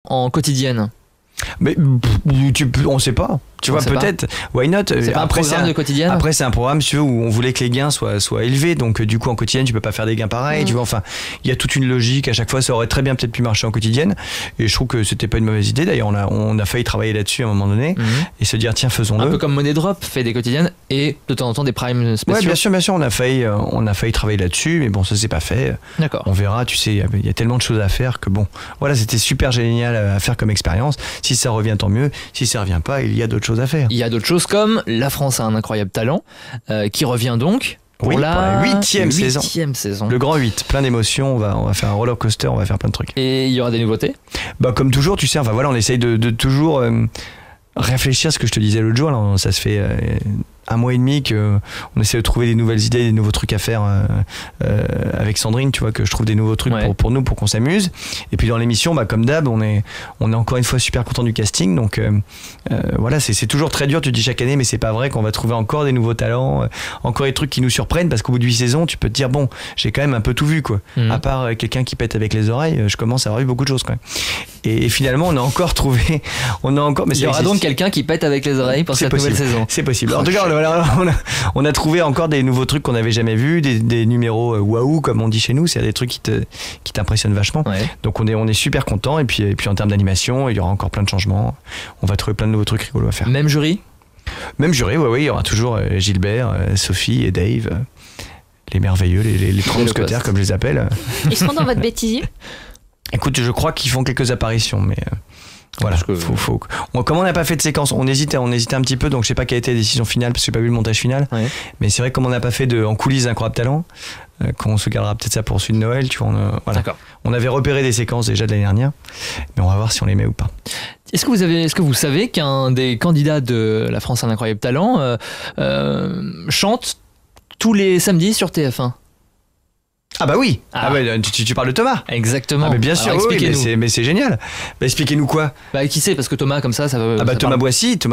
en quotidienne? Mais on sait pas. Tu vois, peut-être, why not? C'est pas un programme de quotidienne. Après, c'est un programme, si tu veux, où on voulait que les gains soient élevés. Donc, du coup, en quotidienne, tu peux pas faire des gains pareils. Tu vois, enfin, il y a toute une logique. À chaque fois, ça aurait très bien peut-être pu marcher en quotidienne. Et je trouve que c'était pas une mauvaise idée. D'ailleurs, on a failli travailler là-dessus à un moment donné et se dire, tiens, faisons-le. Un peu comme Money Drop fait des quotidiennes et de temps en temps des primes spéciaux. Ouais, bien sûr, on a failli travailler là-dessus, mais bon, ça s'est pas fait. D'accord. On verra. Tu sais, il y a tellement de choses à faire que bon, voilà, c'était super génial à faire comme expérience. Si ça revient, tant mieux. Si ça revient pas, il y a d'autres choses à faire. Il y a d'autres choses comme La France a un incroyable talent, qui revient donc pour la 8e saison. Le grand 8, plein d'émotions, on va faire un roller coaster, on va faire plein de trucs. Et il y aura des nouveautés? Bah, comme toujours, tu sais, enfin voilà, on essaye de toujours réfléchir à ce que je te disais l'autre jour. Là, ça se fait un mois et demi qu'on essaie de trouver des nouvelles idées, des nouveaux trucs à faire avec Sandrine, tu vois, que je trouve des nouveaux trucs pour nous, pour qu'on s'amuse. Et puis dans l'émission, bah, comme d'hab, on est encore une fois super content du casting. Donc voilà, c'est toujours très dur, tu dis chaque année, mais c'est pas vrai qu'on va trouver encore des nouveaux talents, encore des trucs qui nous surprennent, parce qu'au bout de 8 saisons, tu peux te dire, bon, j'ai quand même un peu tout vu, quoi. À part quelqu'un qui pète avec les oreilles, je commence à avoir vu beaucoup de choses quand même. Et finalement, on a encore trouvé, mais il y aura donc quelqu'un qui pète avec les oreilles pour cette nouvelle saison. C'est possible. En tout cas, on a trouvé encore des nouveaux trucs qu'on n'avait jamais vus, des numéros waouh, comme on dit chez nous, c'est des trucs qui t'impressionnent vachement. Ouais. Donc on est super content. Et puis en termes d'animation, il y aura encore plein de changements. On va trouver plein de nouveaux trucs rigolos à faire. Même jury, oui, il y aura toujours Gilbert, Sophie et Dave, les merveilleux, les 30 mousquetaires comme je les appelle. Ils seront dans votre bêtisier? Écoute, je crois qu'ils font quelques apparitions, mais voilà. Comme on n'a pas fait de séquence, on hésitait un petit peu, donc je sais pas quelle a été la décision finale parce que j'ai pas vu le montage final. Ouais. Mais c'est vrai que comme on n'a pas fait en coulisses Incroyable Talent, qu'on se gardera peut-être ça pour celui de Noël, tu vois. Voilà. On avait repéré des séquences déjà de l'année dernière, mais on va voir si on les met ou pas. Est-ce que vous savez qu'un des candidats de La France a un incroyable talent chante tous les samedis sur TF1? Ah bah oui, tu parles de Thomas. Exactement. Ah mais bien sûr, oui, mais c'est génial. Bah, expliquez-nous quoi. Bah qui c'est, parce que Thomas comme ça veut. Ah bah Thomas Boissy qui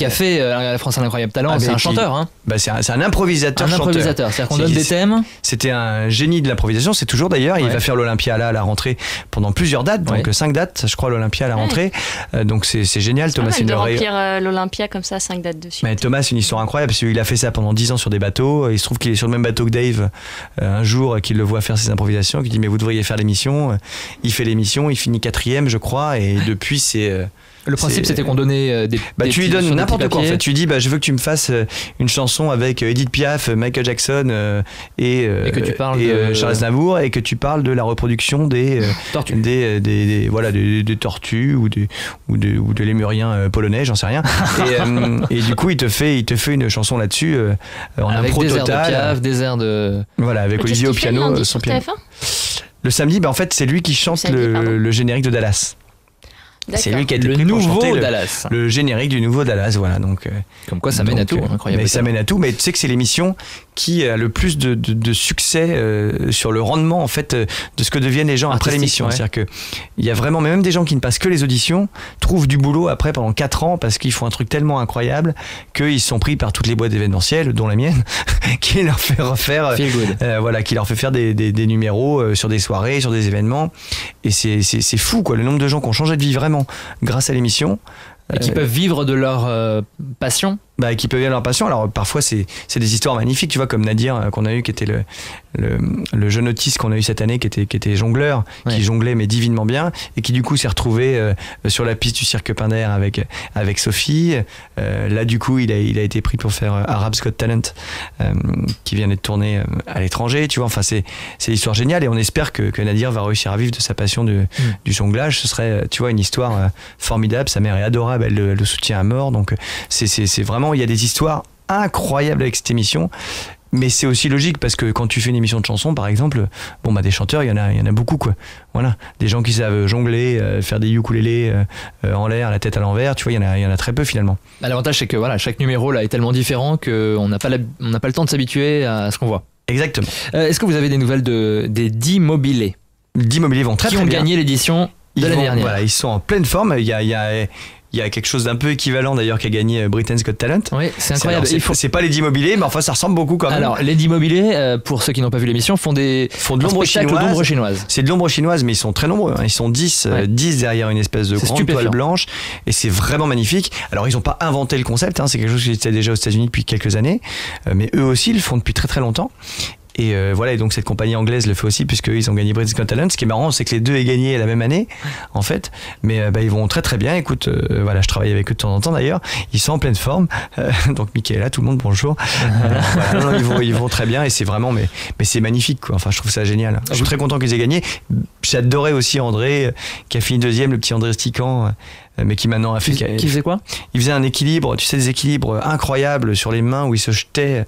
a fait La France a un incroyable talent, c'est un chanteur. Hein. Bah c'est un improvisateur. C'est-à-dire qu'on donne des thèmes. C'était un génie de l'improvisation, c'est toujours d'ailleurs. Il va faire l'Olympia là à la rentrée pendant plusieurs dates, donc 5 dates, je crois, l'Olympia à la rentrée. Donc c'est génial. Thomas, c'est de remplir l'Olympia comme ça, 5 dates dessus. Mais Thomas, c'est une histoire incroyable parce qu'il a fait ça pendant 10 ans sur des bateaux. Il se trouve qu'il est sur le même bateau que Dave. Un jour qu'il le voit faire ses improvisations, qu'il dit mais vous devriez faire l'émission. Il fait l'émission, il finit 4e je crois, et depuis c'est... Le principe c'était qu'on donnait des tu lui donnes n'importe quoi en fait. Tu lui dis je veux que tu me fasses une chanson avec Edith Piaf, Michael Jackson et que tu parles Charles Aznavour, et que tu parles de la reproduction des tortues, des tortues ou de lémuriens polonais, j'en sais rien. Et du coup il te fait une chanson là-dessus en avec impro des total. Airs de Piaf, des airs de avec Olivier au piano, son piano. Le samedi, en fait c'est lui qui chante le générique de Dallas. D'accord. C'est lui qui a été le pris pour nouveau chanter Dallas. le générique du nouveau Dallas, voilà. Donc comme quoi ça mène à tout, incroyable. Mais ça mène à tout, mais tu sais que c'est l'émission qui a le plus de succès sur le rendement en fait de ce que deviennent les gens après l'émission. Ouais. C'est-à-dire que il y a vraiment même des gens qui ne passent que les auditions trouvent du boulot après pendant 4 ans parce qu'ils font un truc tellement incroyable qu'ils sont pris par toutes les boîtes événementielles, dont la mienne, qui leur fait refaire, qui leur fait faire des numéros sur des soirées, sur des événements, et c'est fou quoi, le nombre de gens qui ont changé de vie vraiment grâce à l'émission. Et qui peuvent vivre de leur passion. Qui peuvent vivre de leur passion. Alors parfois c'est des histoires magnifiques, tu vois, comme Nadir qu'on a eu, qui était le jeune autiste qu'on a eu cette année, qui était jongleur, qui jonglait mais divinement bien, et qui du coup s'est retrouvé sur la piste du Cirque Pinder avec Sophie. Là du coup il a été pris pour faire Arab's Got Talent, qui vient d'être tourné à l'étranger, tu vois. Enfin c'est l'histoire géniale, et on espère que Nadir va réussir à vivre de sa passion du jonglage. Ce serait, tu vois, une histoire formidable. Sa mère est adorable, elle le soutient à mort, donc c'est vraiment, il y a des histoires incroyables avec cette émission. Mais c'est aussi logique parce que quand tu fais une émission de chansons, par exemple, des chanteurs, il y en a beaucoup, quoi. Voilà, des gens qui savent jongler, faire des ukulélés en l'air, la tête à l'envers, tu vois, il y en a très peu finalement. L'avantage c'est que chaque numéro là est tellement différent qu'on n'a pas le temps de s'habituer à ce qu'on voit. Exactement. Est-ce que vous avez des nouvelles des 10 mobilés? 10 mobilés vont très bien. Qui ont gagné l'édition de l'année dernière. Voilà, ils sont en pleine forme. Il y a Il y a quelque chose d'un peu équivalent d'ailleurs qui a gagné Britain's Got Talent. Oui, c'est incroyable. C'est pas les Immobilier, mais enfin ça ressemble beaucoup quand même. Alors, les Immobilier, pour ceux qui n'ont pas vu l'émission, font de l'ombre chinoise. C'est de l'ombre chinoise, mais ils sont très nombreux. Hein. Ils sont 10 derrière une espèce de grande toile blanche. Et c'est vraiment magnifique. Alors, ils n'ont pas inventé le concept. Hein. C'est quelque chose qui était déjà aux États-Unis depuis quelques années. Mais eux aussi, ils le font depuis très très longtemps. Et voilà, et donc cette compagnie anglaise le fait aussi puisqu'ils ont gagné Britain's Got Talent. Ce qui est marrant, c'est que les deux aient gagné la même année, en fait. Mais ils vont très très bien. Écoute, voilà, je travaille avec eux de temps en temps d'ailleurs. Ils sont en pleine forme. Donc Mickaël est là, tout le monde, bonjour. Voilà, non, ils vont très bien et c'est vraiment, mais c'est magnifique, quoi. Enfin, je trouve ça génial. Je suis très content qu'ils aient gagné. J'adorais aussi André, qui a fini deuxième, le petit André Stican. Mais qui maintenant a fait... Qui faisait quoi ? Il faisait un équilibre, tu sais, des équilibres incroyables sur les mains où il jetait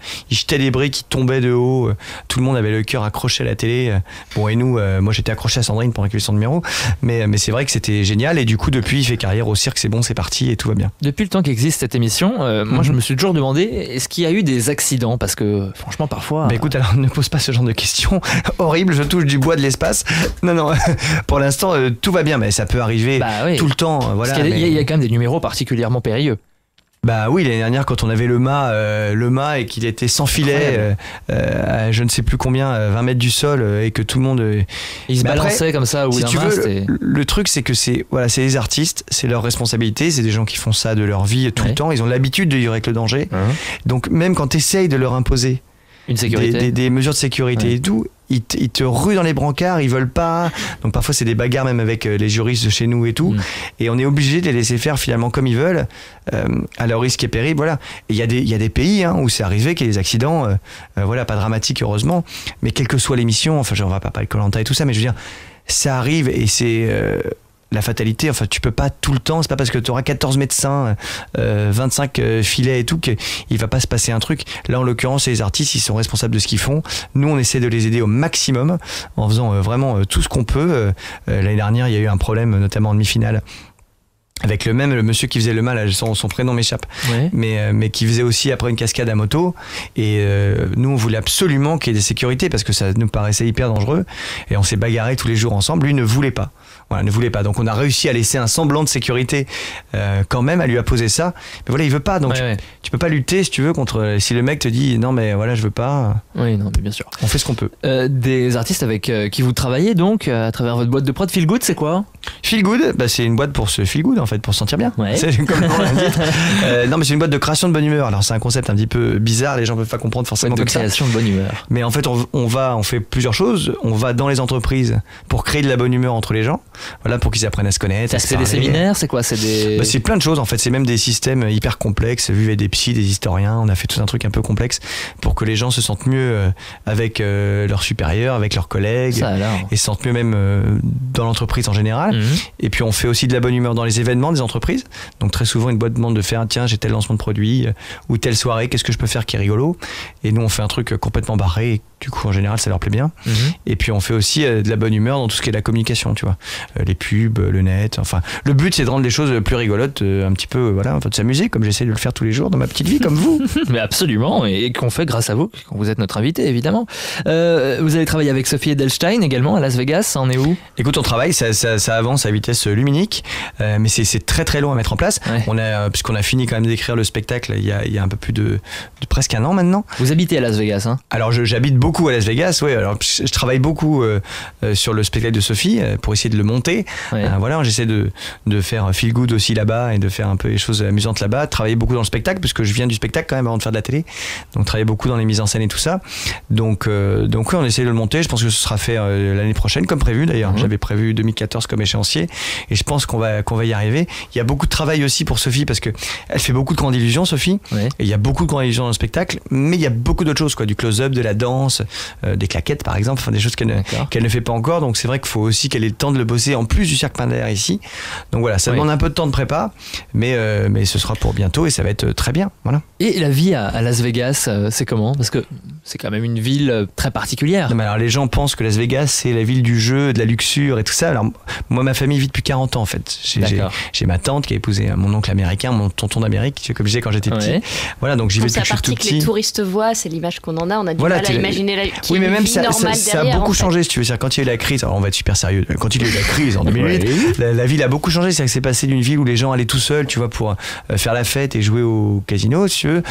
des briques qui tombaient de haut. Tout le monde avait le cœur accroché à la télé. Bon, et nous, moi j'étais accroché à Sandrine pendant qu'il avait son numéro. Mais c'est vrai que c'était génial. Et du coup, depuis, il fait carrière au cirque, c'est bon, c'est parti et tout va bien. Depuis le temps qu'existe cette émission, moi je me suis toujours demandé, est-ce qu'il y a eu des accidents ? Parce que franchement, parfois... Bah écoute, alors ne pose pas ce genre de questions. Horrible, je touche du bois de l'espace. Non, pour l'instant, tout va bien, mais ça peut arriver tout le temps. Voilà. Il y a quand même des numéros particulièrement périlleux. Bah oui, l'année dernière quand on avait le mât et qu'il était sans filet à je ne sais plus combien, 20 mètres du sol et que tout le monde... Il se balançait comme ça. Si tu veux, le truc c'est que c'est les artistes, c'est leur responsabilité, c'est des gens qui font ça de leur vie tout le temps, ils ont l'habitude de vivre avec le danger. Donc même quand tu essayes de leur imposer une sécurité. Des mesures de sécurité et tout, ils te ruent dans les brancards, ils veulent pas. Donc parfois c'est des bagarres même avec les juristes de chez nous et tout. Et on est obligé de les laisser faire finalement comme ils veulent, à leur risque et péril. Voilà. Et il y a des pays où c'est arrivé qu'il y ait des accidents, voilà, pas dramatiques heureusement, mais quelle que soit l'émission, enfin on va pas parler de Koh-Lanta et tout ça, mais je veux dire, ça arrive et c'est... la fatalité, enfin tu peux pas tout le temps, c'est pas parce que tu auras 14 médecins, 25 filets et tout qu'il va pas se passer un truc. Là en l'occurrence les artistes ils sont responsables de ce qu'ils font, nous on essaie de les aider au maximum en faisant vraiment tout ce qu'on peut. L'année dernière il y a eu un problème notamment en demi-finale avec le monsieur qui faisait le mal, son prénom m'échappe, mais qui faisait aussi après une cascade à moto. Et nous, on voulait absolument qu'il y ait des sécurités parce que ça nous paraissait hyper dangereux. Et on s'est bagarré tous les jours ensemble. Lui ne voulait pas. Voilà, ne voulait pas. Donc on a réussi à laisser un semblant de sécurité quand même, à lui apposer ça. Mais voilà, il veut pas. Donc tu peux pas lutter si tu veux contre. Si le mec te dit non mais voilà je veux pas. Oui, non mais bien sûr. On fait ce qu'on peut. Des artistes avec qui vous travaillez donc à travers votre boîte de prod Feel Good, c'est quoi ? Feel Good, c'est une boîte pour se feel good en fait, pour se sentir bien. C'est comme on l'indique. Non mais c'est une boîte de création de bonne humeur. Alors c'est un concept un petit peu bizarre, les gens peuvent pas comprendre forcément comme ça. Création de bonne humeur. Mais en fait on fait plusieurs choses. On va dans les entreprises pour créer de la bonne humeur entre les gens. Voilà, pour qu'ils apprennent à se connaître. C'est des séminaires, c'est quoi ? C'est plein de choses en fait. C'est même des systèmes hyper complexes, vus avec des psys, des historiens. On a fait tout un truc un peu complexe pour que les gens se sentent mieux avec leurs supérieurs, avec leurs collègues, et se sentent mieux même dans l'entreprise en général. Et puis on fait aussi de la bonne humeur dans les événements des entreprises. Donc très souvent une boîte demande de faire tiens j'ai tel lancement de produit ou telle soirée, qu'est-ce que je peux faire qui est rigolo. Et nous on fait un truc complètement barré. Et du coup en général ça leur plaît bien. Et puis on fait aussi de la bonne humeur dans tout ce qui est la communication, tu vois, les pubs, le net. Enfin le but c'est de rendre les choses plus rigolotes, un petit peu voilà, enfin, de s'amuser comme j'essaie de le faire tous les jours dans ma petite vie comme vous. Mais absolument, et qu'on fait grâce à vous quand vous êtes notre invité évidemment. Vous allez travailler avec Sophie Edelstein également à Las Vegas, ça en est où ? Écoute, on travaille, ça avance à vitesse luminique, mais c'est très très long à mettre en place. Puisqu'on a fini quand même d'écrire le spectacle il y a un peu plus de presque un an maintenant. Vous habitez à Las Vegas, hein ? Alors j'habite beaucoup à Las Vegas, ouais. Alors je travaille beaucoup sur le spectacle de Sophie pour essayer de le monter. Voilà, j'essaie de faire feel good aussi là-bas et de faire un peu les choses amusantes là-bas. Travailler beaucoup dans le spectacle puisque je viens du spectacle quand même avant de faire de la télé. Donc travailler beaucoup dans les mises en scène et tout ça. Donc oui, on essaie de le monter. Je pense que ce sera fait l'année prochaine comme prévu d'ailleurs. J'avais prévu 2014 comme échéancier et je pense qu'on va y arriver. Il y a beaucoup de travail aussi pour Sophie parce que elle fait beaucoup de grandes illusions, Sophie. Et il y a beaucoup de grandes illusions dans le spectacle, mais il y a beaucoup d'autres choses, quoi, du close-up, de la danse, des claquettes par exemple, enfin des choses qu'elle ne fait pas encore. Donc c'est vrai qu'il faut aussi qu'elle ait le temps de le bosser en plus du Cirque Pinder ici. Donc voilà, ça demande un peu de temps de prépa, mais ce sera pour bientôt et ça va être très bien. Voilà. Et la vie à Las Vegas, c'est comment ? Parce que c'est quand même une ville très particulière. Non, mais alors les gens pensent que Las Vegas c'est la ville du jeu, de la luxure et tout ça. Alors moi ma famille vit depuis 40 ans en fait. J'ai ma tante qui a épousé mon oncle américain, mon tonton d'Amérique, comme je disais quand j'étais petit. Voilà, donc j'y vais depuis que je suis tout petit. C'est la partie que les touristes voient, c'est l'image qu'on en a. On a du mal à imaginer Oui, mais même ça normale a derrière, beaucoup en fait. changé, si tu veux. C'est-à-dire, quand il y a eu la crise, alors on va être super sérieux, quand il y a eu la crise en 2008, la ville a beaucoup changé. C'est-à-dire que c'est passé d'une ville où les gens allaient tout seuls, tu vois, pour faire la fête et jouer au casino, si tu veux,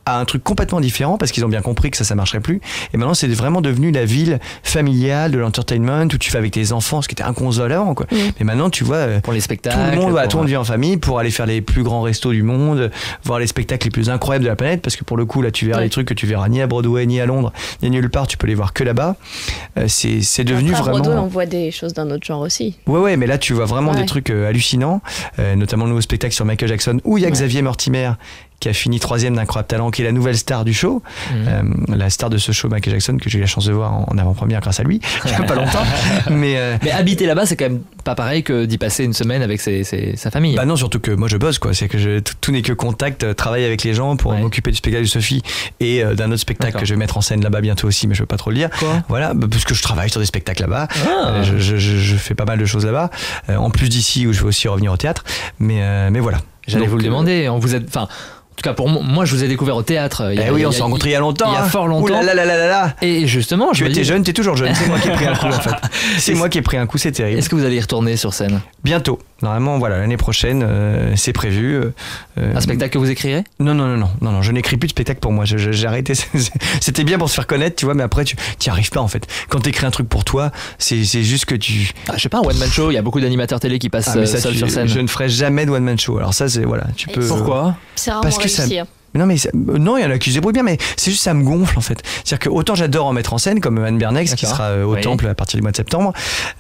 à un truc complètement différent parce qu'ils ont bien compris que ça marcherait plus. Et maintenant, c'est vraiment devenu la ville familiale de l'entertainment où tu fais avec tes enfants, ce qui était inconcevable avant, quoi. Mais maintenant, tu vois, pour les spectacles, tout le monde va tourner en famille pour aller faire les plus grands restos du monde, voir les spectacles les plus incroyables de la planète, parce que pour le coup, là, tu verras les trucs que tu verras ni à Broadway, ni à Londres, ni nulle part, tu peux les voir que là-bas. C'est devenu Après, à vraiment... Broadway, on voit des choses d'un autre genre aussi. Ouais, mais là, tu vois vraiment des trucs hallucinants, notamment le nouveau spectacle sur Michael Jackson, où il y a Xavier Mortimer, qui a fini 3e d'Incroyable Talent, qui est la nouvelle star du show, la star de ce show, Michael Jackson, que j'ai eu la chance de voir en avant-première grâce à lui, il n'y a pas longtemps. Mais habiter là-bas, c'est quand même pas pareil que d'y passer une semaine avec sa famille. Bah non, surtout que moi je bosse, quoi. C'est que tout n'est que contact, travailler avec les gens pour m'occuper du spectacle de Sophie et d'un autre spectacle que je vais mettre en scène là-bas bientôt aussi, mais je veux pas trop le dire. Voilà, parce que je travaille sur des spectacles là-bas. Je fais pas mal de choses là-bas, en plus d'ici où je vais aussi revenir au théâtre. Mais voilà. J'allais vous le demander. En tout cas, pour moi, je vous ai découvert au théâtre. On s'est rencontrés il y a longtemps. Il y a fort longtemps. Et justement, tu étais jeune, t'es toujours jeune. C'est moi qui ai pris un coup, en fait. C'est moi qui ai pris un coup, c'est terrible. Est-ce que vous allez y retourner sur scène ? Bientôt. Normalement, voilà, l'année prochaine, c'est prévu. Un spectacle que vous écrirez ? Non, je n'écris plus de spectacle pour moi. J'ai arrêté. C'était bien pour se faire connaître, tu vois, mais après, tu n'y arrives pas, en fait. Quand tu écris un truc pour toi, c'est juste que tu... je sais pas, un one-man show, il y a beaucoup d'animateurs télé qui passent seuls sur scène. Je ne ferai jamais de one-man show. Alors ça, c'est... Voilà, tu peux... Pourquoi ? C'est rarement réussi. Non, il y en a qui se débrouillent bien, mais c'est juste ça me gonfle en fait. C'est-à-dire que autant j'adore en mettre en scène, comme Anne Bernex qui sera au Temple à partir du mois de septembre,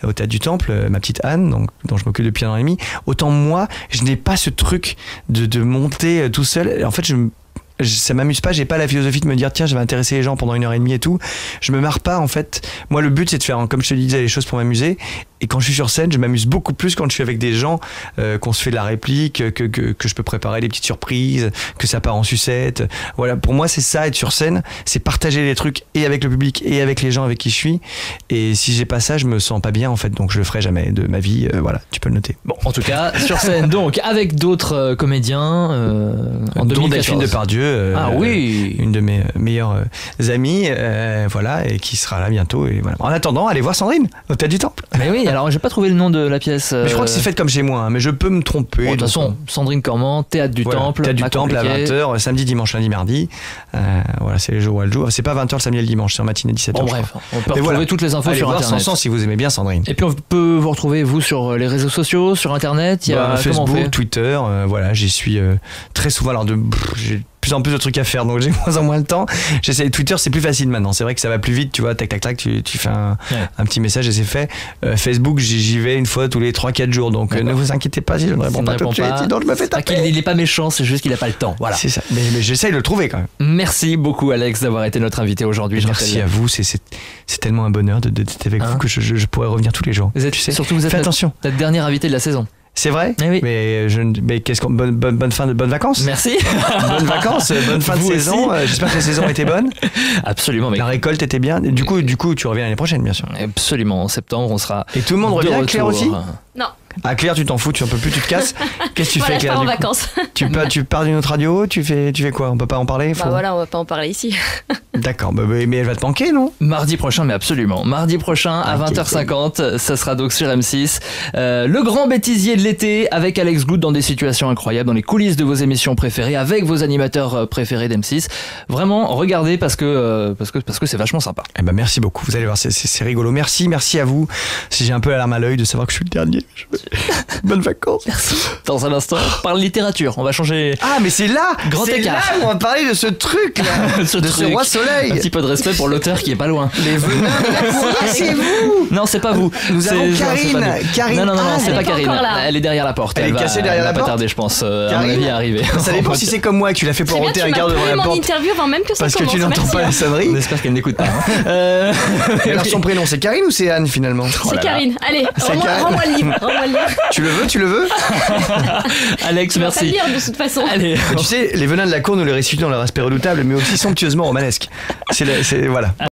au Théâtre du Temple, ma petite Anne, dont je m'occupe depuis 1 an et demi, autant moi, je n'ai pas ce truc de monter tout seul. En fait, ça m'amuse pas, j'ai pas la philosophie de me dire tiens je vais intéresser les gens pendant 1h30 et tout. Je me marre pas en fait. Moi le but c'est de faire, comme je te disais, les choses pour m'amuser. Et quand je suis sur scène, je m'amuse beaucoup plus quand je suis avec des gens, qu'on se fait de la réplique, que je peux préparer des petites surprises, que ça part en sucette. Voilà, pour moi c'est ça, être sur scène, c'est partager les trucs et avec le public et avec les gens avec qui je suis. Et si j'ai pas ça, je me sens pas bien en fait, donc je le ferai jamais de ma vie. Voilà, tu peux le noter. Bon, en tout cas, sur scène donc avec d'autres comédiens en 2014. Delphine Depardieu, oui, une de mes meilleures amies, voilà, et qui sera là bientôt. Et voilà. En attendant, allez voir Sandrine au Théâtre du Temple. Mais oui. Alors, j'ai pas trouvé le nom de la pièce. Mais je crois que c'est fait comme chez moi, hein, mais je peux me tromper. De toute façon, Sandrine Cormand, Théâtre du Temple. Théâtre du Temple à 20h, samedi, dimanche, lundi, mardi. Voilà, c'est les jours où elle joue. C'est pas 20h le samedi et le dimanche, c'est en matinée 17h. Bon, bref, on peut retrouver toutes les infos allez sur voir Internet. Sanson si vous aimez bien Sandrine. Et puis, on peut vous retrouver, vous, sur les réseaux sociaux, sur Internet. Il y a Facebook, Twitter, voilà, j'y suis très souvent. Alors, j'ai de plus en plus de trucs à faire, donc j'ai de moins en moins le temps. J'essaie. Twitter, c'est plus facile maintenant. C'est vrai que ça va plus vite, tu vois, tac, tu fais un petit message et c'est fait. Facebook, j'y vais une fois tous les 3-4 jours, donc ne vous inquiétez pas si je ne réponds pas tout de suite, sinon je me fais taper. Il n'est pas méchant, c'est juste qu'il n'a pas le temps. Voilà. C'est ça. Mais j'essaye de le trouver quand même. Merci beaucoup, Alex, d'avoir été notre invité aujourd'hui. Merci à vous. C'est tellement un bonheur d'être avec vous que je pourrais revenir tous les jours. Surtout, vous êtes notre dernier invité de la saison. C'est vrai ? Oui. Mais qu'est-ce qu'on bonne vacances. Merci. Bonnes vacances, bonne fin de saison. J'espère que la saison était bonne. Absolument. La récolte était bien. Du coup, tu reviens l'année prochaine, bien sûr. Absolument. En septembre, on sera. Et tout le monde revient. Claire aussi ? Non. Ah, Claire, tu t'en fous, tu en peux plus, tu te casses. Qu'est-ce que tu fais, Claire ? Je pars en vacances. Tu pars d'une autre radio ? Tu fais quoi ? On peut pas en parler ? Voilà, on va pas en parler ici. D'accord, mais elle va te manquer, non ? Mardi prochain, mais absolument. Mardi prochain à 20h50, ça sera donc sur M6. Le grand bêtisier de l'été avec Alex Good dans des situations incroyables, dans les coulisses de vos émissions préférées, avec vos animateurs préférés d'M6. Vraiment, regardez parce que c'est vachement sympa. Eh ben merci beaucoup. Vous allez voir, c'est rigolo. Merci à vous. Si j'ai un peu la larme à l'œil de savoir que je suis le dernier. Bonnes vacances. Merci. Dans un instant, on parle littérature. On va changer. Ah, mais c'est là. Grand c'est écart. Là où on va parler de ce truc là, ce roi soleil. Un petit peu de respect pour l'auteur qui est pas loin. Les venins de la cour, c'est vous. Non, c'est pas vous. Nous avons Karine. Non, c'est pas Karine. Elle est derrière la porte. Elle est cachée derrière la porte. Elle va pas tarder, je pense. À mon avis, à arriver. Ça dépend si c'est comme moi que tu l'as fait poireauter un quart devant la porte. mon interview avant même que ça parce commence. Que tu n'entends pas la sonnerie. On espère qu'elle n'écoute pas. Et alors son prénom, c'est Karine ou c'est Anne finalement ? C'est Karine. Allez, rends-moi le livre. Tu le veux Alex, merci. Lire de toute façon. Allez. Tu sais, les venins de la cour, nous les récitons dans leur aspect redoutable, mais aussi somptueusement romanesque. Voilà.